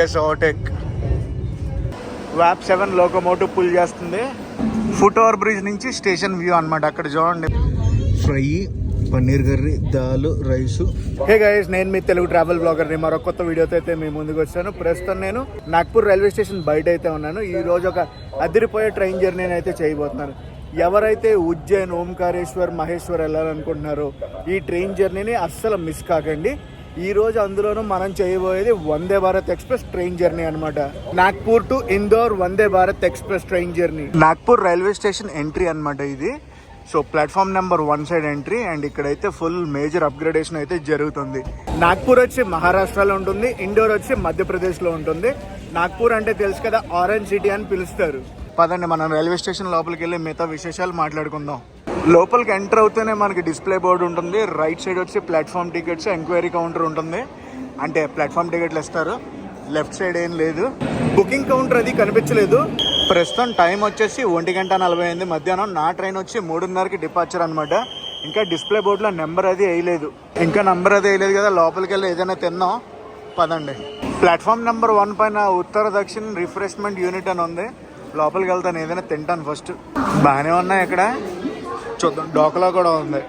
Yes overtake. వ్యాప్ 7 locomotive pull చేస్తుంది. Foot over bridge నుంచి స్టేషన్ వ్యూ అనమాట. అక్కడ చూడండి ఫ్రై, పన్నీర్ కర్రీ, దాల్, రైసు. హే గైస్, నేను మీ తెలుగు ట్రావెల్ బ్లాగర్ని మరో కొత్త వీడియోతో అయితే మీ ముందుకు వచ్చాను. ప్రస్తుతం నేను నాగ్పూర్ రైల్వే స్టేషన్ బయట అయితే ఉన్నాను. ఈ రోజు ఒక అదిరిపోయే ట్రైన్ జర్నీని అయితే చేయబోతున్నాను. ఎవరైతే ఉజ్జయిన్, ఓంకారేశ్వర్, మహేశ్వర్ వెళ్ళాలనుకుంటున్నారో ఈ ట్రైన్ జర్నీని అస్సలు మిస్ కాకండి. ఈ రోజు అందులోనూ మనం చేయబోయేది వందే భారత్ ఎక్స్ప్రెస్ ట్రైన్ జర్నీ అనమాట. Nagpur to Indore Vande Bharat express train journey. Nagpur railway station entry అనమాట ఇది. So platform number 1 side entry. And ఇక్కడైతే ఫుల్ మేజర్ అప్గ్రేడేషన్ అయితే జరుగుతుంది. నాగ్పూర్ వచ్చి మహారాష్ట్రలో ఉంటుంది, ఇండోర్ వచ్చి మధ్యప్రదేశ్లో ఉంటుంది. నాగ్పూర్ అంటే తెలుసు కదా, ఆరెంజ్ సిటీ అని పిలుస్తారు. పదండి మనం రైల్వే స్టేషన్ లోపలికి వెళ్ళి మిగతా విశేషాలు మాట్లాడుకుందాం. లోపలికి ఎంటర్ అవుతూనే మనకి డిస్ప్లే బోర్డు ఉంటుంది. రైట్ సైడ్ వచ్చి ప్లాట్ఫామ్ టికెట్స్, ఎంక్వైరీ కౌంటర్ ఉంటుంది. అంటే ప్లాట్ఫామ్ టికెట్లు ఇస్తారు. లెఫ్ట్ సైడ్ ఏం లేదు. బుకింగ్ కౌంటర్ అది కనిపించలేదు. ప్రస్తుతం టైం వచ్చేసి 1:40 మధ్యాహ్నం. నా ట్రైన్ వచ్చి 3:30కి డిపార్చర్ అనమాట. ఇంకా డిస్ప్లే బోర్డులో నెంబర్ అది వేయలేదు. కదా, లోపలికి వెళ్ళి ఏదైనా తిన్నాం. పదండి. ప్లాట్ఫామ్ నెంబర్ 1 పైన ఉత్తర దక్షిణ రిఫ్రెష్మెంట్ యూనిట్ అని ఉంది. లోపలికి వెళ్తాను, ఏదైనా తింటాను ఫస్ట్. బాగానే ఉన్నాయి ఇక్కడ, చూద్దాం. డోకలా కూడా ఉంది.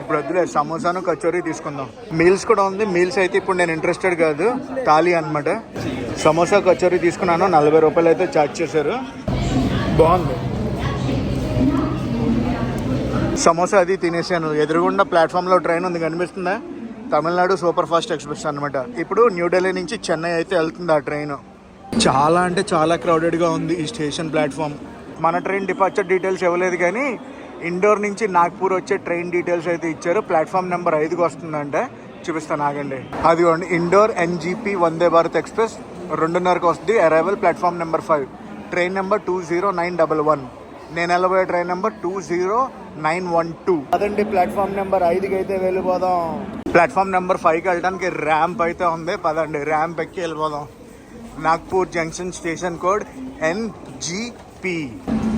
ఇప్పుడు వద్దులే, సమోసాను కచోరీ తీసుకుందాం. మీల్స్ కూడా ఉంది. మీల్స్ అయితే ఇప్పుడు నేను ఇంట్రెస్టెడ్ కాదు, థాలీ అనమాట. సమోసా కచోరీ తీసుకున్నాను, 40 రూపాయలు అయితే ఛార్జ్ చేశారు. బాగుంది. సమోసా అది తినేసాను. ఎదురుగుండా ప్లాట్ఫామ్లో ట్రైన్ ఉంది, కనిపిస్తుందా? తమిళనాడు సూపర్ ఫాస్ట్ ఎక్స్ప్రెస్ అనమాట. ఇప్పుడు న్యూఢిల్లీ నుంచి చెన్నై అయితే వెళ్తుంది ఆ ట్రైన్. చాలా అంటే చాలా క్రౌడెడ్గా ఉంది ఈ స్టేషన్ ప్లాట్ఫామ్. మన ట్రైన్ డిపార్చర్ డీటెయిల్స్ ఇవ్వలేదు, కానీ ఇండోర్ నుంచి నాగ్పూర్ వచ్చే ట్రైన్ డీటెయిల్స్ అయితే ఇచ్చారు. ప్లాట్ఫామ్ నెంబర్ 5కి వస్తుందంటే చూపిస్తాను, ఆగండి. అదిగోండి, ఇండోర్ NGP వందే భారత్ ఎక్స్ప్రెస్ 2:30కి వస్తుంది. Arrival platform number 5. Train number 20911. నేను వెళ్ళబోయే ట్రైన్ నెంబర్ 20912. అదండి, ప్లాట్ఫామ్ నెంబర్ 5కి అయితే వెళ్ళిపోదాం. ప్లాట్ఫామ్ నెంబర్ 5కి వెళ్ళడానికి ర్యాంప్ అయితే ఉంది. పదండి, ర్యాంప్ ఎక్కి వెళ్ళిపోదాం. Nagpur junction station code NGP.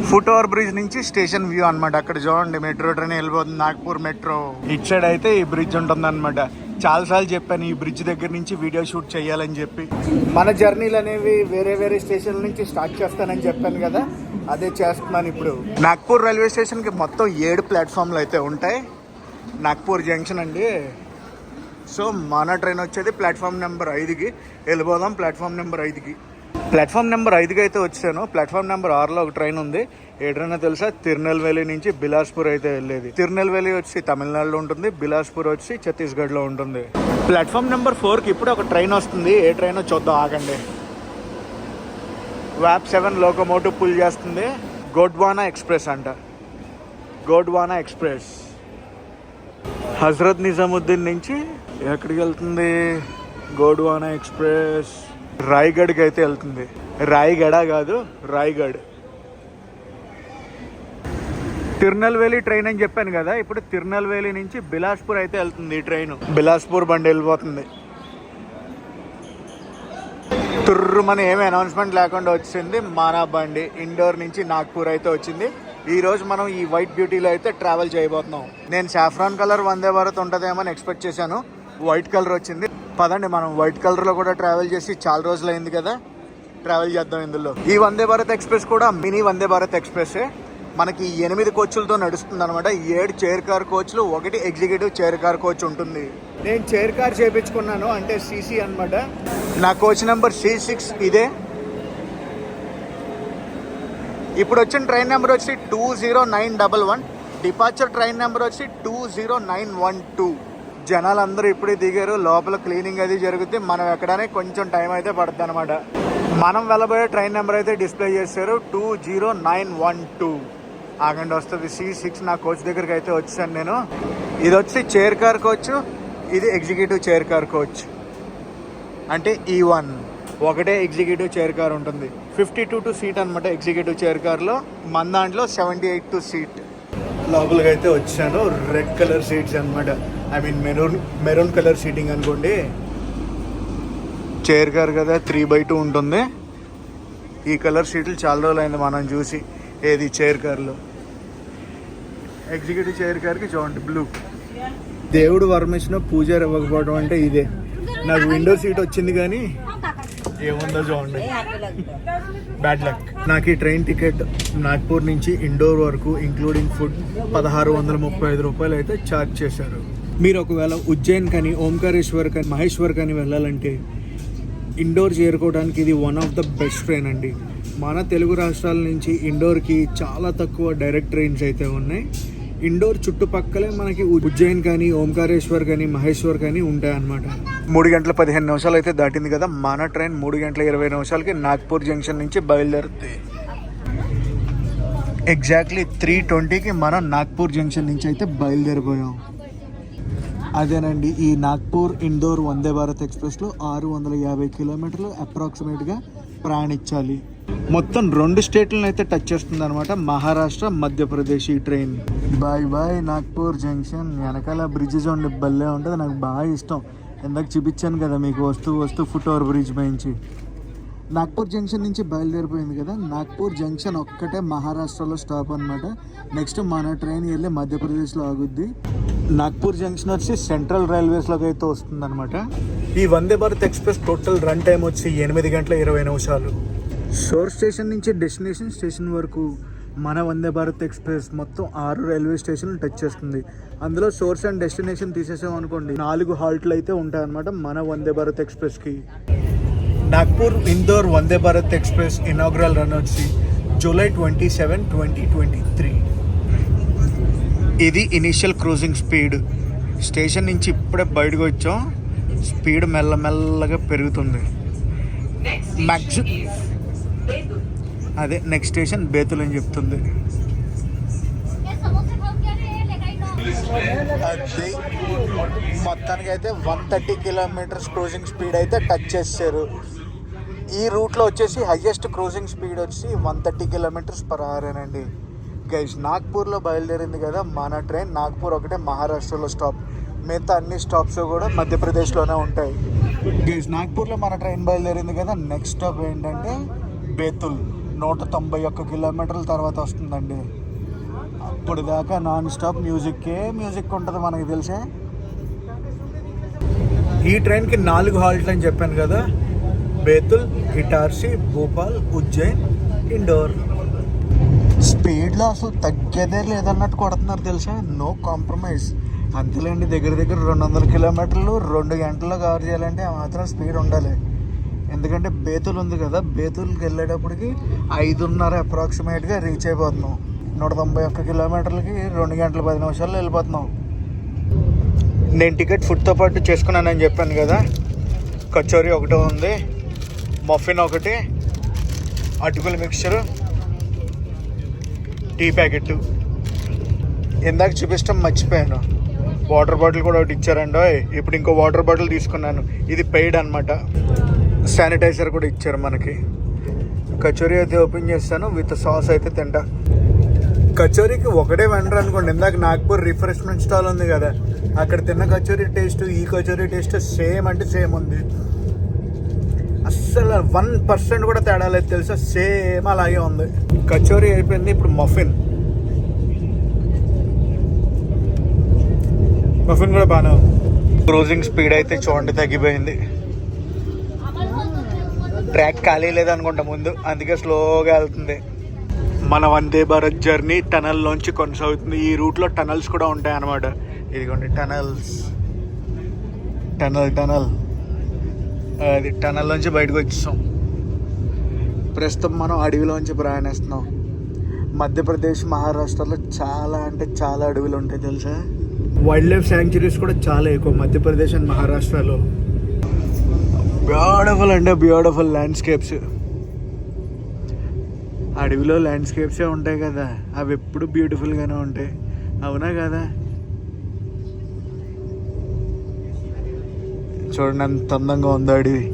Foot over bridge నుంచి స్టేషన్ వ్యూ అనమాట. అక్కడ చూడండి మెట్రో ట్రైన్ వెళ్ళిపోతుంది, నాగ్పూర్ మెట్రో. ఇటు సైడ్ అయితే ఈ బ్రిడ్జ్ ఉంటుంది అనమాట. చాలాసార్లు చెప్పాను ఈ బ్రిడ్జ్ దగ్గర నుంచి వీడియో షూట్ చేయాలని చెప్పి. మన జర్నీలు అనేవి వేరే వేరే స్టేషన్ల నుంచి స్టార్ట్ చేస్తానని చెప్పాను కదా, అదే చేస్తున్నాను ఇప్పుడు. నాగ్పూర్ రైల్వే స్టేషన్కి మొత్తం 7 ప్లాట్ఫామ్లు అయితే ఉంటాయి. నాగ్పూర్ జంక్షన్ అండి. సో మన ట్రైన్ వచ్చేది ప్లాట్ఫామ్ నెంబర్ 5కి. వెళ్ళిపోదాం ప్లాట్ఫామ్ నెంబర్ 5కి. ప్లాట్ఫామ్ నెంబర్ 5కి అయితే వచ్చాను. ప్లాట్ఫామ్ నెంబర్ 6లో ఒక ట్రైన్ ఉంది. ఏ ట్రైన్ తెలుసా? తిరునెల్వేలి నుంచి బిలాస్పూర్ అయితే వెళ్ళేది. తిరునెల్వేలి వచ్చి తమిళనాడులో ఉంటుంది, బిలాస్పూర్ వచ్చి ఛత్తీస్గఢ్లో ఉంటుంది. ప్లాట్ఫామ్ నెంబర్ 4కి ఇప్పుడు ఒక ట్రైన్ వస్తుంది. ఏ ట్రైన్ చూద్దాం, ఆగండి. వ్యాప్ 7 లోకోమోటివ్ పుల్ చేస్తుంది. గోడ్వానా ఎక్స్ప్రెస్ అంట. గోడ్వానా ఎక్స్ప్రెస్ హజరత్ నిజాముద్దీన్ నుంచి ఎక్కడికి వెళ్తుంది? గోడ్వానా ఎక్స్ప్రెస్ రాయ్గఢ్కి అయితే వెళ్తుంది. రాయ్గఢ కాదు, రాయ్గఢ్. తిరునెల్వేలి ట్రైన్ అని చెప్పాను కదా, ఇప్పుడు తిరునెల్వేలి నుంచి బిలాస్పూర్ అయితే వెళ్తుంది ఈ ట్రైన్. బిలాస్పూర్ బండి వెళ్ళిపోతుంది. తుర్రుమని ఏమి అనౌన్స్మెంట్ లేకుండా వచ్చింది మన బండి. ఇండోర్ నుంచి నాగ్పూర్ అయితే వచ్చింది. ఈ రోజు మనం ఈ వైట్ బ్యూటీలో అయితే ట్రావెల్ చేయబోతున్నాం. నేను సాఫ్రాన్ కలర్ వందే భారత్ ఉంటుందేమో అని ఎక్స్పెక్ట్ చేశాను. వైట్ కలర్ వచ్చింది. పదండి, మనం వైట్ కలర్లో కూడా ట్రావెల్ చేసి చాలా రోజులు అయింది కదా, ట్రావెల్ చేద్దాం ఇందులో. ఈ వందే భారత్ ఎక్స్ప్రెస్ కూడా మినీ వందే భారత్ ఎక్స్ప్రెస్. మనకి 8 కోచ్లతో నడుస్తుంది అనమాట. 7 చైర్ కార్ కోచ్లు, 1 ఎగ్జిక్యూటివ్ చైర్ కార్ కోచ్ ఉంటుంది. నేను చైర్ కార్ చేయించుకున్నాను, అంటే CC అనమాట. నా కోచ్ నెంబర్ C6 ఇదే. ఇప్పుడు వచ్చిన ట్రైన్ నెంబర్ వచ్చి 20911. డిపార్చర్ ట్రైన్ నెంబర్ వచ్చి 20912. జనాలందరూ ఇప్పుడే దిగారు. లోపల క్లీనింగ్ అది జరుగుతుంది. మనం ఎక్కడానికి కొంచెం టైం అయితే పడుతుంది అనమాట. మనం వెళ్ళబోయే ట్రైన్ నెంబర్ అయితే డిస్ప్లే చేశారు, 20912. ఆగండి, వస్తుంది C6. నా కోచ్ దగ్గరికి అయితే వచ్చాను నేను. ఇది వచ్చి చైర్ కార్ కోచ్, ఇది ఎగ్జిక్యూటివ్ చైర్ కార్ కోచ్. అంటే E1 ఒకటే ఎగ్జిక్యూటివ్ చైర్ కార్ ఉంటుంది. 52 సీట్ అనమాట ఎగ్జిక్యూటివ్ చైర్ కార్లో. మన దాంట్లో 78 సీట్. లోపలికి అయితే వచ్చాను. రెడ్ కలర్ సీట్స్ అనమాట. I mean maroon colour seating అనుకోండి. చైర్ కార్ కదా, 3/2 ఉంటుంది. ఈ కలర్ సీట్లు చాలా రోజులు అయింది మనం చూసి. ఏది చైర్ కార్లో. ఎగ్జిక్యూటివ్ చైర్ కార్కి చూడండి బ్లూ. దేవుడు వర్మించిన పూజారి ఇవ్వకపోవడం అంటే ఇదే. నాకు విండో సీట్ వచ్చింది కానీ ఏముందో చూడండి, బ్యాడ్ లక్. నాకు ఈ ట్రైన్ టికెట్ నాగ్పూర్ నుంచి ఇండోర్ వరకు ఇంక్లూడింగ్ ఫుడ్ 1635 రూపాయలు అయితే ఛార్జ్ చేశారు. మీరు ఒకవేళ ఉజ్జయిన్ కానీ ఓంకారేశ్వర్ కానీ మహేశ్వర్ కానీ వెళ్ళాలంటే ఇండోర్ చేరుకోవడానికి ఇది one of the best train అండి. మన తెలుగు రాష్ట్రాల నుంచి ఇండోర్కి చాలా తక్కువ డైరెక్ట్ ట్రైన్స్ అయితే ఉన్నాయి. ఇండోర్ చుట్టుపక్కలే మనకి ఉజ్జయిన్ కానీ ఓంకారేశ్వర్ కానీ మహేశ్వర్ కానీ ఉంటాయి అన్నమాట. 3:15 అయితే దాటింది కదా. మన ట్రైన్ 3:20 నాగ్పూర్ జంక్షన్ నుంచి బయలుదేరుతుంది. ఎగ్జాక్ట్లీ 3:20కి మనం నాగ్పూర్ జంక్షన్ నుంచి అయితే బయలుదేరిపోయాం. అదేనండి, ఈ నాగ్పూర్ ఇండోర్ వందే భారత్ ఎక్స్ప్రెస్లో 650 కిలోమీటర్లు అప్రాక్సిమేట్గా ప్రయాణించాలి. మొత్తం 2 స్టేట్లను అయితే టచ్ చేస్తుంది అనమాట, మహారాష్ట్ర మధ్యప్రదేశ్ ఈ train. Bye bye Nagpur junction. వెనకాల బ్రిడ్జెస్ ఉండి భలే ఉంటుంది, నాకు బాగా ఇష్టం. ఇందాక చూపించాను కదా మీకు వస్తూ ఫుట్ ఓవర్ బ్రిడ్జ్ పైంచి. నాగ్పూర్ జంక్షన్ నుంచి బయలుదేరిపోయింది కదా. నాగ్పూర్ జంక్షన్ ఒక్కటే మహారాష్ట్రలో స్టాప్ అనమాట. నెక్స్ట్ మన ట్రైన్ వెళ్ళి మధ్యప్రదేశ్లో ఆగుద్ది. నాగ్పూర్ జంక్షన్ వచ్చి సెంట్రల్ రైల్వేస్లోకి అయితే వస్తుంది అనమాట. ఈ Vande Bharat express total run time వచ్చి 8:20. షోర్ స్టేషన్ నుంచి డెస్టినేషన్ స్టేషన్ వరకు మన వందే భారత్ ఎక్స్ప్రెస్ మొత్తం 6 రైల్వే స్టేషన్లు టచ్ చేస్తుంది. అందులో సోర్స్ అండ్ డెస్టినేషన్ తీసేసాం అనుకోండి 4 హాల్ట్లు అయితే ఉంటాయన్నమాట మన వందే భారత్ ఎక్స్ప్రెస్కి. నాగ్పూర్ ఇందోర్ వందే భారత్ ఎక్స్ప్రెస్ ఇనాగ్రల్ రన్ వచ్చి జూలై 27, 2023. ఇది ఇనీషియల్ క్రూజింగ్ స్పీడ్. స్టేషన్ నుంచి ఇప్పుడే బయటకు వచ్చాం. స్పీడ్ మెల్లమెల్లగా పెరుగుతుంది. అదే నెక్స్ట్ స్టేషన్ బేతుల్ అని చెప్తుంది. అది మొత్తానికి అయితే 130 కిలోమీటర్స్ క్రూజింగ్ స్పీడ్ అయితే టచ్ చేశారు. ఈ రూట్లో వచ్చేసి హైయెస్ట్ క్రూజింగ్ స్పీడ్ వచ్చి 130 km/h అండి. గైస్ నాగ్పూర్లో బయలుదేరింది కదా మన ట్రైన్. నాగ్పూర్ ఒకటే మహారాష్ట్రలో స్టాప్, మిగతా అన్ని స్టాప్స్ కూడా మధ్యప్రదేశ్లోనే ఉంటాయి. గైస్ నాగ్పూర్లో మన ట్రైన్ బయలుదేరింది కదా. నెక్స్ట్ స్టాప్ ఏంటంటే బేతుల్. 191 కిలోమీటర్ల తర్వాత వస్తుందండి. అప్పుడు దాకా నాన్ స్టాప్ మ్యూజిక్ ఉంటుంది మనకి తెలిసే. ఈ ట్రైన్కి 4 హాల్ట్లు అని చెప్పాను కదా, బేతుల్, ఇటార్సీ, భోపాల్, ఉజ్జయిన్, ఇండోర్. స్పీడ్లో అసలు తగ్గేదే లేదన్నట్టు కొడుతున్నారు తెలుసా, నో కాంప్రమైజ్. అంతేలేండి, దగ్గర 200 కిలోమీటర్లు 2 గంటల్లో కవర్ చేయాలంటే ఆ మాత్రం స్పీడ్ ఉండాలి. ఎందుకంటే బేతుల్ ఉంది కదా, బేతుల్కి వెళ్ళేటప్పటికి 5:30 అప్రాక్సిమేట్గా రీచ్ అయిపోతున్నాం. 191 కిలోమీటర్లకి 2 గంటల 10 నిమిషాల్లో వెళ్ళిపోతున్నాం. నేను టికెట్ ఫుడ్తో పాటు చేసుకున్నానని చెప్పాను కదా. కచోరీ ఒకటి ఉంది, మఫిన్ ఒకటి, అటుకుల మిక్చరు, టీ ప్యాకెట్. ఇందాక చూపించడం మర్చిపోయాను, వాటర్ బాటిల్ కూడా ఒకటి ఇచ్చారండి. ఇప్పుడు ఇంకో వాటర్ బాటిల్ తీసుకున్నాను, ఇది పెయిడ్ అనమాట. శానిటైజర్ కూడా ఇచ్చారు మనకి. కచోరీ అయితే ఓపెన్ చేస్తాను, విత్ సాస్ అయితే తింటా. కచోరీకి ఒకటే వెండర్ అనుకోండి. ఇందాక నాగ్పూర్ రిఫ్రెష్మెంట్ స్టాల్ ఉంది కదా, అక్కడ తిన్న కచోరీ టేస్ట్ ఈ కచోరీ టేస్ట్ సేమ్ అంటే సేమ్ ఉంది. అస్సలు 1% కూడా తేడా లేదు తెలుసా, సేమ్ అలాగే ఉంది. కచోరీ అయిపోయింది, ఇప్పుడు మఫిన్ కూడా బాగానే ఉంది. క్రూజింగ్ స్పీడ్ అయితే చూడండి తగ్గిపోయింది. ట్రాక్ ఖాళీ లేదనుకుంటా ముందు, అందుకే స్లోగా వెళ్తుంది. మన వందే భారత్ జర్నీ టనల్లోంచి కొనసాగుతుంది. ఈ రూట్లో టనల్స్ కూడా ఉంటాయి అన్నమాట. ఇదిగోండి టనల్ అది టనల్లోంచి బయటకు వచ్చేస్తాం. ప్రస్తుతం మనం అడవిలోంచి ప్రయాణిస్తున్నాం. మధ్యప్రదేశ్ మహారాష్ట్రలో చాలా అంటే చాలా అడవులు ఉంటాయి తెలుసా. వైల్డ్ లైఫ్ శాంక్చురీస్ కూడా చాలా ఎక్కువ మధ్యప్రదేశ్ అండ్ మహారాష్ట్రలో. Beautiful landscapes. అడవిలో ల్యాండ్స్కేప్సే ఉంటాయి కదా, అవి ఎప్పుడు బ్యూటిఫుల్గానే ఉంటాయి, అవునా కదా. చూడండి ఎంత అందంగా ఉందో అడవి.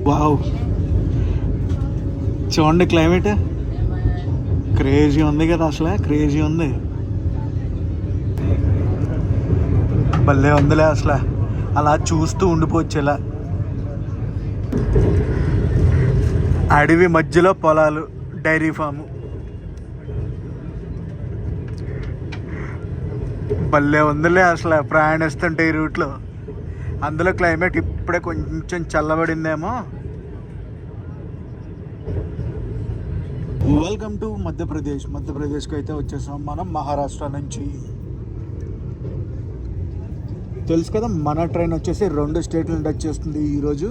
వావ్, చూడండి క్లైమేట్ క్రేజీ ఉంది కదా, అసలు క్రేజీ ఉంది, భలే ఉందిలే అసలు. అలా చూస్తూ ఉండిపోవచ్చు ఇలా. అడవి మధ్యలో పొలాలు, డైరీ ఫాము, భలే ఉందిలే అసలు ప్రయాణిస్తుంటే ఈ రూట్లో. అందులో క్లైమేట్ ఇప్పుడే కొంచెం చల్లబడిందేమో. వెల్కమ్ టు మధ్యప్రదేశ్కి అయితే వచ్చేసాం మనం మహారాష్ట్ర నుంచి. తెలుసు కదా, మన ట్రైన్ వచ్చేసి 2 స్టేట్లను టచ్ చేస్తుంది. ఈరోజు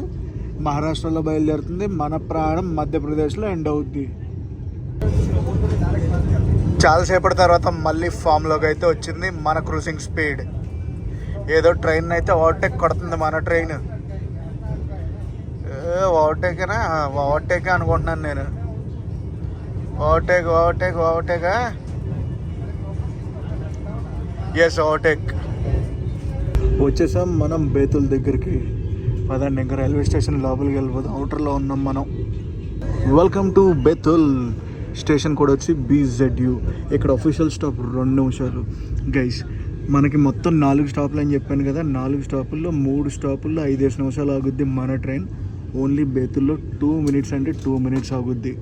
మహారాష్ట్రలో బయలుదేరుతుంది, మన ప్రయాణం మధ్యప్రదేశ్లో ఎండ్ అవుద్ది. చాలాసేపటి తర్వాత మళ్ళీ ఫామ్లోకి అయితే వచ్చింది మన క్రూజింగ్ స్పీడ్. ఏదో ట్రైన్ అయితే ఓవర్టేక్ కొడుతుంది మన ట్రైన్. ఓవర్టేకే అనుకుంటున్నాను నేను. ఓవర్టేకా ఎస్, ఓవర్టేక్. వచ్చేసాం మనం బేతుల్ దగ్గరికి. పదండి ఇంకా రైల్వే స్టేషన్ లోపలికి వెళ్ళిపోతాం. అవుటర్లో ఉన్నాం మనం. Welcome to Betul. స్టేషన్ కూడా వచ్చి BZU. ఇక్కడ అఫీషియల్ స్టాప్ 2 నిమిషాలు. గైస్, మనకి మొత్తం 4 స్టాపులు అని చెప్పాను కదా. 4 స్టాపుల్లో 3 స్టాపుల్లో 5 నిమిషాలు ఆగుద్ది మన ట్రైన్. ఓన్లీ బేతుల్లో 2 మినిట్స్ అంటే 2 మినిట్స్ ఆగుద్ది.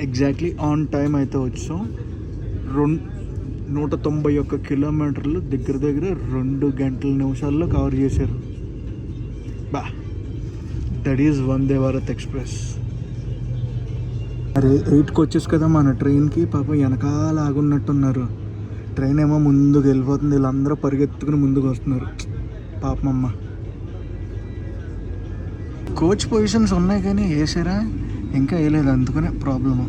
ఎగ్జాక్ట్లీ ఆన్ టైం అయితే వచ్చాం. 191 కిలోమీటర్లు దగ్గర 2 గంటల నిమిషాల్లో కవర్ చేశారు. That is Vande Bharat express. అరే 8కి వచ్చేసి కదా మన ట్రైన్కి. పాపం వెనకాల ఆగున్నట్టున్నారు. ట్రైన్ ఏమో ముందుకు వెళ్ళిపోతుంది, వీళ్ళందరూ పరిగెత్తుకుని ముందుకు వస్తున్నారు. పాపమమ్మ. కోచ్ పొజిషన్స్ ఉన్నాయి కానీ వేసారా ఇంకా వేయలేదు, అందుకనే ప్రాబ్లము.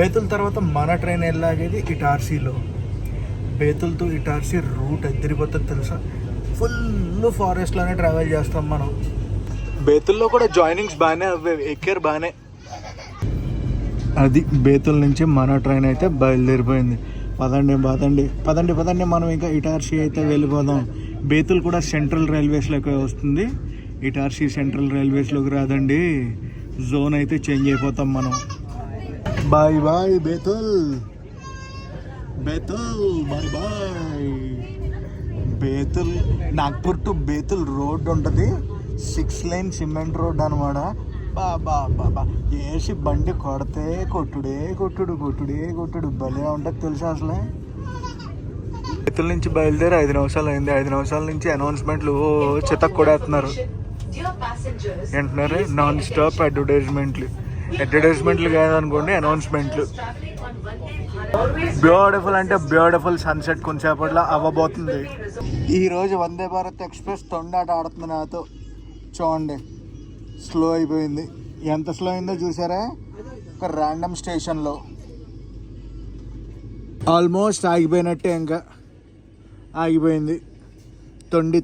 బేతుల్ తర్వాత మన ట్రైన్ వెళ్ళాగేది ఇటార్సీలో. బేతుల్ టు ఇటార్సీ రూట్ ఎదిరిపోతుంది తెలుసా. ఫుల్ ఫారెస్ట్లోనే ట్రావెల్ చేస్తాం మనం. బేతుల్లో కూడా జాయినింగ్స్ బాగానే ఎక్కారు బాగానే. అది బేతుల్ నుంచి మన ట్రైన్ అయితే బయలుదేరిపోయింది. పదండి మనం ఇంకా ఇటార్సీ అయితే వెళ్ళిపోదాం. బేతుల్ కూడా సెంట్రల్ రైల్వేస్లోకి వస్తుంది. ఇటార్సీ సెంట్రల్ రైల్వేస్లోకి రాదండి. జోన్ అయితే చేంజ్ అయిపోతాం మనం. Bye Betul. Bye. Betul Nagpur to Betul road ఉంటుంది. 6 లైన్ సిమెంట్ రోడ్ అనమాట. బాబా వేసి బండి కొడితే కొట్టుడు భలే ఉంటుంది తెలుసా. అసలే బేతుల్ నుంచి బయలుదేరి 5 నిమిషాలు అయింది. 5 నిమిషాల నుంచి అనౌన్స్మెంట్లు చితక్ కొడేస్తున్నారు. ఏంటున్నారు? నాన్ స్టాప్ అడ్వర్టైజ్మెంట్లు కాదనుకోండి, అనౌన్స్మెంట్లు. బ్యూటిఫుల్ అంటే బ్యూటిఫుల్ సన్సెట్ కొంచెంసేపట్లో అవ్వబోతుంది. ఈరోజు వందే భారత్ ఎక్స్ప్రెస్ తొండాట ఆడుతుంది నాతో. చూడండి, స్లో అయిపోయింది. ఎంత స్లో అయిందో చూసారా? ఒక ర్యాండమ్ స్టేషన్లో ఆల్మోస్ట్ ఆగిపోయినట్టే. ఇంకా ఆగిపోయింది. తొండి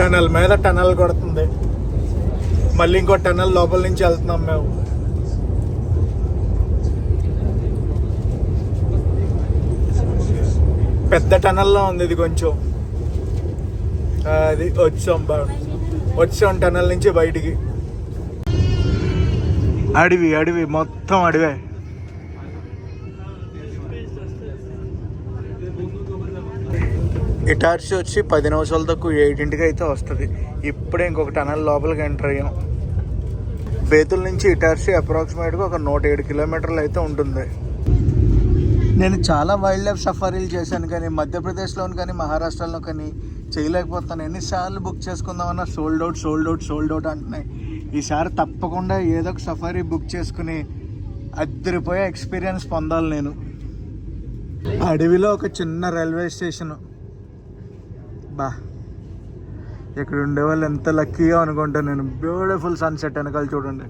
టనల్ మీద టనల్ కొడుతుంది. మళ్ళీ ఇంకో టనల్ లోపల నుంచి వెళ్తున్నాం మేము. పెద్ద టనల్లో ఉంది ఇది కొంచెం. అది వచ్చాం టనల్ నుంచి బయటికి. అడవి మొత్తం అడవే. ఇటార్సీ వచ్చి 10 నిమిషాల తక్కువ 8ంటికి అయితే వస్తుంది. ఇప్పుడే ఇంకొక టనల్ లోపలికి ఎంటర్ అయ్యాం. బేతుల్ నుంచి ఇటార్సీ అప్రాక్సిమేట్గా ఒక 107 కిలోమీటర్లు అయితే ఉంటుంది. నేను చాలా వైల్డ్ లైఫ్ సఫారీలు చేశాను కానీ మధ్యప్రదేశ్లోని కానీ మహారాష్ట్రలో కానీ చేయలేకపోతాను. ఎన్నిసార్లు బుక్ చేసుకుందామన్నా సోల్డ్ అవుట్ అంటున్నాయి. ఈసారి తప్పకుండా ఏదో ఒక సఫారీ బుక్ చేసుకుని అద్దరిపోయే ఎక్స్పీరియన్స్ పొందాలి నేను. అడవిలో ఒక చిన్న రైల్వే స్టేషను. ఇక్కడ ఉండేవాళ్ళు ఎంత లక్కీగా అనుకుంటాను నేను. బ్యూటిఫుల్ సన్సెట్ వెనకాల చూడండి.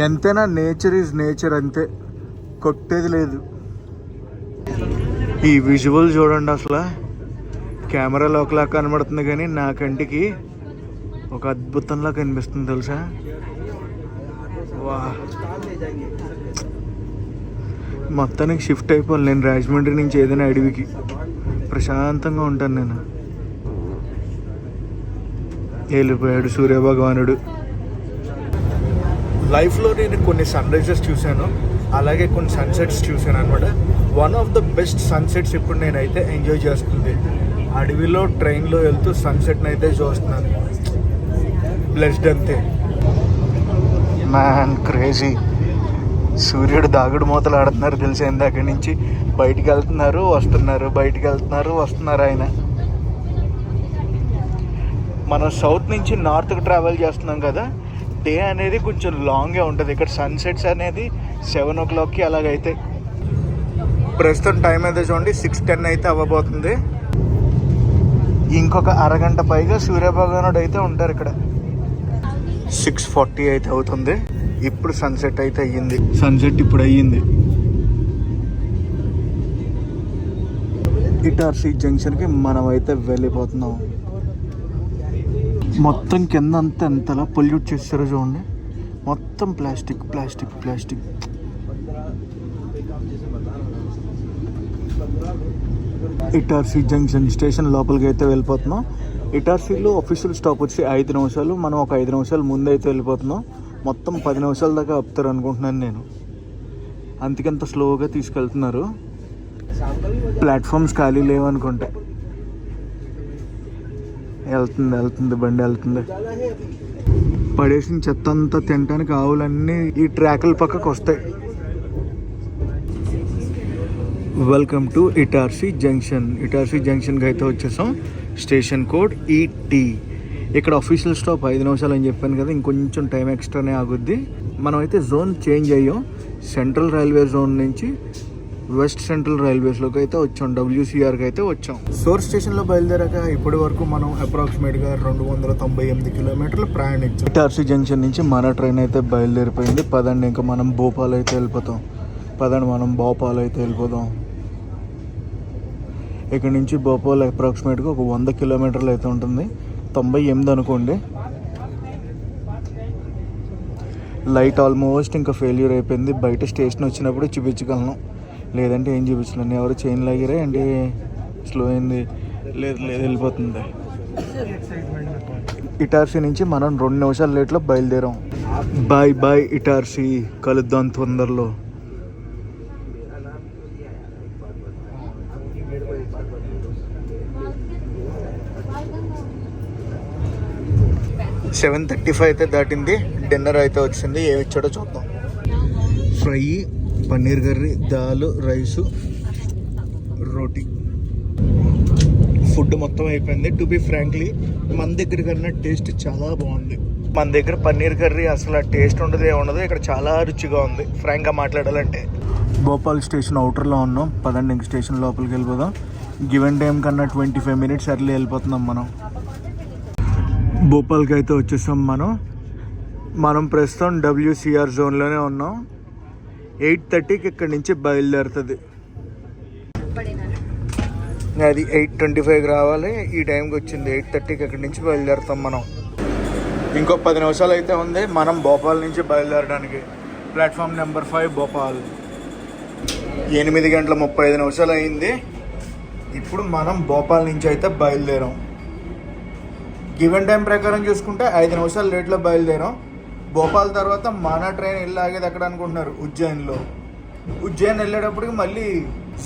ఎంతైనా నేచర్ ఈజ్ నేచర్, అంతే, కొట్టేది లేదు. ఈ విజువల్ చూడండి, అసలు కెమెరాలో ఒకలా కనబడుతుంది కానీ నా కంటికి ఒక అద్భుతంలా కనిపిస్తుంది తెలుసా. వా, మొత్తానికి షిఫ్ట్ అయిపోవాలి నేను రాజమండ్రి నుంచి ఏదైనా అడవికి. ప్రశాంతంగా ఉంటాను నేను. వెళ్ళిపోయాడు సూర్యభగవానుడు. లైఫ్లో నేను కొన్ని సన్ రైజెస్ చూశాను, అలాగే కొన్ని సన్సెట్స్ చూశాను అనమాట. One of the best sunsets ఇప్పుడు నేనైతే ఎంజాయ్ చేస్తుంది. అడవిలో ట్రైన్లో వెళ్తూ సన్సెట్ని అయితే చూస్తున్నాను. బ్లెస్డ్ అంతే. Man crazy. సూర్యుడు దాగుడు మూతలు ఆడుతున్నారు తెలిసి ఇందాక నుంచి. బయటికి వెళ్తున్నారు వస్తున్నారు, బయటికి వెళ్తున్నారు వస్తున్నారు ఆయన. మనం సౌత్ నుంచి నార్త్కి ట్రావెల్ చేస్తున్నాం కదా, డే అనేది కొంచెం లాంగే ఉంటుంది. ఇక్కడ సన్సెట్స్ అనేది 7 o'clockకి అలాగైతే. ప్రస్తుతం టైం అయితే చూడండి 6:10 అయితే అవ్వబోతుంది. ఇంకొక అరగంట పైగా సూర్యభగవానుడు అయితే ఉంటారు ఇక్కడ. 6:40 అయితే అవుతుంది. ఇప్పుడు సన్సెట్ అయితే అయ్యింది. సన్సెట్ ఇప్పుడు అయ్యింది. ఇటార్సీ జంక్షన్కి మనం అయితే వెళ్ళిపోతున్నాం. మొత్తం కింద అంతా ఎంతలా పొల్యూట్ చేస్తారో చూడండి. మొత్తం plastic plastic plastic. Itarsi junction station లోపలికి అయితే వెళ్ళిపోతున్నాం. ఇటార్సీలో అఫీషియల్ స్టాప్ వచ్చి 5 నిమిషాలు. మనం ఒక 5 నిమిషాలు ముందు అయితే వెళ్ళిపోతున్నాం. మొత్తం 10 నిమిషాల దాకా ఆపుతారు అనుకుంటున్నాను నేను, అందుకంత స్లోగా తీసుకెళ్తున్నారు. ప్లాట్ఫామ్స్ ఖాళీ లేవనుకుంటా. వెళ్తుంది బండి వెళ్తుంది. పడేసిన చెత్త అంతా తినడానికి ఆవులన్నీ ఈ ట్రాకుల పక్కకు వస్తాయి. Welcome to Itarsi junction. ఇటార్సీ జంక్షన్కి అయితే వచ్చేసాం. Station code ET. ఇక్కడ అఫీషియల్ స్టాప్ 5 నిమిషాలు అని చెప్పాను కదా, ఇంకొంచెం టైం ఎక్స్ట్రానే ఆగుద్ది. మనం అయితే జోన్ చేంజ్ అయ్యాం. సెంట్రల్ రైల్వే జోన్ నుంచి వెస్ట్ సెంట్రల్ రైల్వేస్లోకి అయితే వచ్చాం. WCRకి అయితే వచ్చాం. సోర్స్ స్టేషన్లో బయలుదేరాక ఇప్పటి వరకు మనం అప్రాక్సిమేట్గా 298 కిలోమీటర్లు ప్రయాణించాం. ఇటార్సీ జంక్షన్ నుంచి మన ట్రైన్ అయితే బయలుదేరిపోయింది. పదండి ఇంకా మనం భోపాల్ అయితే వెళ్ళిపోతాం. భోపాల్ అయితే వెళ్ళిపోదాం. ఇక్కడ నుంచి భోపాల్ అప్రాక్సిమేట్గా ఒక 100 కిలోమీటర్లు అయితే ఉంటుంది. 98 అనుకోండి. లైట్ ఆల్మోస్ట్ ఇంకా ఫెయిల్యూర్ అయిపోయింది. బయట స్టేషన్ వచ్చినప్పుడు చూపించగలను, లేదంటే ఏం చూపించలేను. ఎవరు చైన్ లాగిరే అంటే స్లో అయింది. లేదు వెళ్ళిపోతుంది. ఇటార్సీ నుంచి మనం 2 నిమిషాల లేట్లో బయలుదేరాం. బాయ్ ఇటార్సీ, కలుద్దాం తొందరలో. సెవెన్ 35 అయితే దాటింది. డిన్నర్ అయితే వచ్చింది. ఏమి ఇచ్చాడో చూద్దాం. ఫ్రై, పన్నీర్ కర్రీ, దాల్, రైసు, రోటీ. ఫుడ్ మొత్తం అయిపోయింది. టు బి ఫ్రాంక్లీ మన దగ్గర కన్నా టేస్ట్ చాలా బాగుంది. మన దగ్గర పన్నీర్ కర్రీ అసలు టేస్ట్ ఉండదు, ఏముండదు. ఇక్కడ చాలా రుచిగా ఉంది ఫ్రాంక్గా మాట్లాడాలంటే. భోపాల్ స్టేషన్ అవుటర్లో ఉన్నాం. పదండి ఇంక స్టేషన్ లోపలికి వెళ్ళిపోదాం. గివెన్ టైం కన్నా 25 మినిట్స్ ఎర్లీ వెళ్ళిపోతున్నాం మనం. భోపాల్కి అయితే వచ్చేసాం. మనం ప్రస్తుతం WCR జోన్లోనే ఉన్నాం. 8:30కి ఇక్కడి నుంచి బయలుదేరుతుంది. అది 8:25కి రావాలి. ఈ టైంకి వచ్చింది. 8:30కి ఇక్కడి నుంచి బయలుదేరుతాం మనం. ఇంకో 10 నిమిషాలు అయితే ఉంది మనం భోపాల్ నుంచి బయలుదేరడానికి. Platform number 5 Bhopal. 8:35 అయింది. ఇప్పుడు మనం భోపాల్ నుంచి అయితే బయలుదేరాం. గివెన్ టైం ప్రకారం చూసుకుంటే 5 నిమిషాలు లేట్లో బయలుదేరాం. భోపాల్ తర్వాత మన ట్రైన్ వెళ్ళి ఆగేది ఎక్కడ అనుకుంటున్నారు? ఉజ్జయిన్లో. ఉజ్జయిన్ వెళ్ళేటప్పటికి మళ్ళీ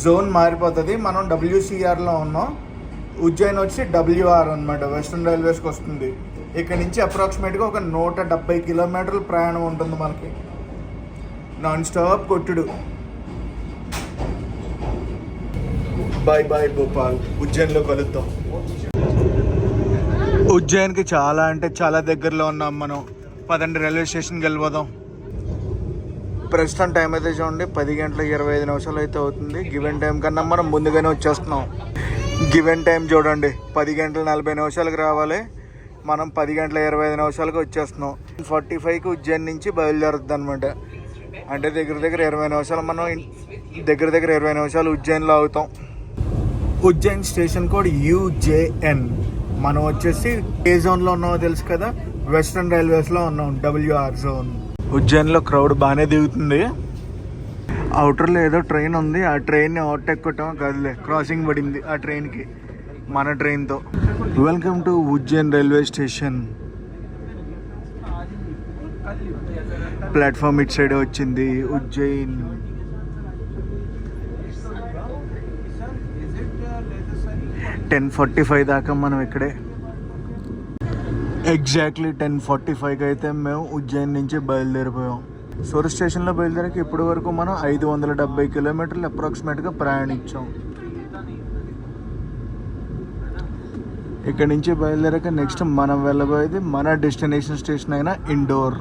జోన్ మారిపోతుంది. మనం WCRలో ఉన్నాం. ఉజ్జయిన్ వచ్చి WR అనమాట, వెస్ట్రన్ రైల్వేస్కి వస్తుంది. ఇక్కడ నుంచి అప్రాక్సిమేట్గా ఒక 170 కిలోమీటర్ల ప్రయాణం ఉంటుంది మనకి. నాన్ స్టాప్ కొట్టుడు. బాయ్ భోపాల్. ఉజ్జయిన్లో కలుద్దాం. ఉజ్జయిన్కి చాలా అంటే చాలా దగ్గరలో ఉన్నాం మనం. పదండి రైల్వే స్టేషన్కి వెళ్ళిపోదాం. ప్రస్తుతం టైం అయితే చూడండి 10:25 అయితే అవుతుంది. గివెన్ టైం కన్నా మనం ముందుగానే వచ్చేస్తున్నాం. గివెన్ టైం చూడండి 10:40 రావాలి. మనం 10:25 వచ్చేస్తున్నాం. 45కి ఉజ్జయిన్ నుంచి బయలుదేరుద్ది అనమాట. అంటే దగ్గర 20 నిమిషాలు మనం దగ్గర 20 నిమిషాలు ఉజ్జయిన్లో అవుతాం. Ujjain station code UJN. మనం వచ్చేసి ఏ జోన్లో ఉన్నామో తెలుసు కదా, వెస్ట్రన్ రైల్వేస్లో ఉన్నాం, WR జోన్. ఉజ్జయిన్లో క్రౌడ్ బాగానే దిగుతుంది. అవుటర్లో ఏదో ట్రైన్ ఉంది. ఆ ట్రైన్ని ఓవర్టేక్ కొట్టామో కదలే, క్రాసింగ్ పడింది ఆ ట్రైన్కి మన ట్రైన్తో. Welcome to Ujjain railway station. Platform ఇటు సైడ్ వచ్చింది. ఉజ్జయిన్. టెన్ 10:45 దాకా మనం ఇక్కడే. ఎగ్జాక్ట్లీ 10:45కి అయితే మేము ఉజ్జయిన్ నుంచి బయలుదేరిపోయాం. సూరత్ స్టేషన్లో బయలుదేరాక ఇప్పటి వరకు మనం 570 కిలోమీటర్లు అప్రాక్సిమేట్గా ప్రయాణించాం. ఇక్కడ నుంచి బయలుదేరాక నెక్స్ట్ మనం వెళ్ళబోయేది మన డెస్టినేషన్ స్టేషన్ అయిన ఇండోర్.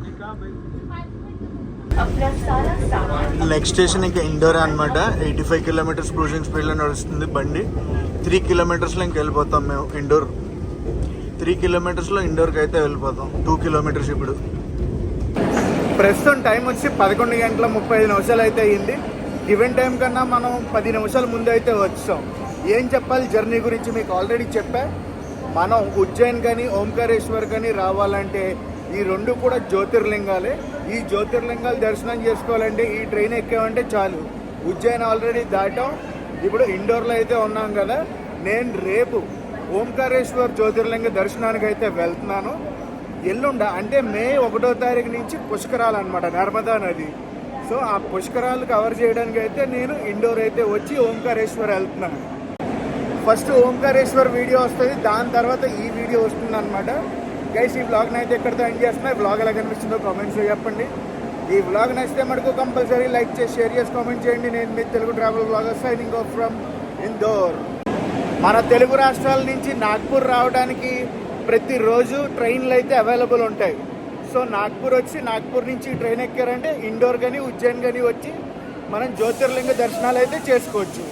నెక్స్ట్ స్టేషన్ ఇంకా ఇండోర్ అనమాట. 85 కిలోమీటర్స్ క్రూజింగ్ స్పీడ్లో నడుస్తుంది బండి. 3 కిలోమీటర్స్లో ఇంక వెళ్ళిపోతాం మేము ఇండోర్. 3 కిలోమీటర్స్లో ఇండోర్కి అయితే వెళ్ళిపోతాం. 2 కిలోమీటర్స్ ఇప్పుడు. ప్రస్తుతం టైం వచ్చి 11:35 అయితే అయ్యింది. గివెన్ టైం కన్నా మనం 10 నిమిషాల ముందు అయితే వచ్చాం. ఏం చెప్పాలి జర్నీ గురించి మీకు ఆల్రెడీ చెప్పా. మనం ఉజ్జయిన్ కానీ ఓంకారేశ్వర్ కానీ రావాలంటే ఈ రెండు కూడా జ్యోతిర్లింగాలే. ఈ జ్యోతిర్లింగాలు దర్శనం చేసుకోవాలంటే ఈ ట్రైన్ ఎక్కామంటే చాలు. ఉజ్జయిన్ ఆల్రెడీ దాటాం, ఇప్పుడు ఇండోర్లో అయితే ఉన్నాం కదా. నేను రేపు ఓంకారేశ్వర్ జ్యోతిర్లింగ దర్శనానికి అయితే వెళ్తున్నాను. ఎల్లుండ అంటే మే 1వ తారీఖు నుంచి పుష్కరాలు అనమాట, నర్మదా నది. సో ఆ పుష్కరాలు కవర్ చేయడానికి అయితే నేను ఇండోర్ అయితే వచ్చి ఓంకారేశ్వర్ వెళ్తున్నాను. ఫస్ట్ ఓంకారేశ్వర్ వీడియో వస్తుంది, దాని తర్వాత ఈ వీడియో వస్తుంది అనమాట. గైస్ ఈ వ్లాగ్ని అయితే ఎక్కడితో ఎండ్ చేస్తున్నా. వ్లాగ్ ఎలా కనిపిస్తుందో కామెంట్స్లో చెప్పండి. ఈ వ్లాగ్ నచ్చితే మనకు కంపల్సరీ లైక్ చేసి షేర్ చేసి కామెంట్ చేయండి. నేను మీ Telugu travel vlogger signing off from Indore. మన తెలుగు రాష్ట్రాల నుంచి నాగ్పూర్ రావడానికి ప్రతిరోజు ట్రైన్లు అయితే అవైలబుల్ ఉంటాయి. సో నాగ్పూర్ వచ్చి నాగ్పూర్ నుంచి ట్రైన్ ఎక్కారంటే ఇండోర్ కానీ ఉజ్జయిన్ కానీ వచ్చి మనం జ్యోతిర్లింగ దర్శనాలు అయితే చేసుకోవచ్చు.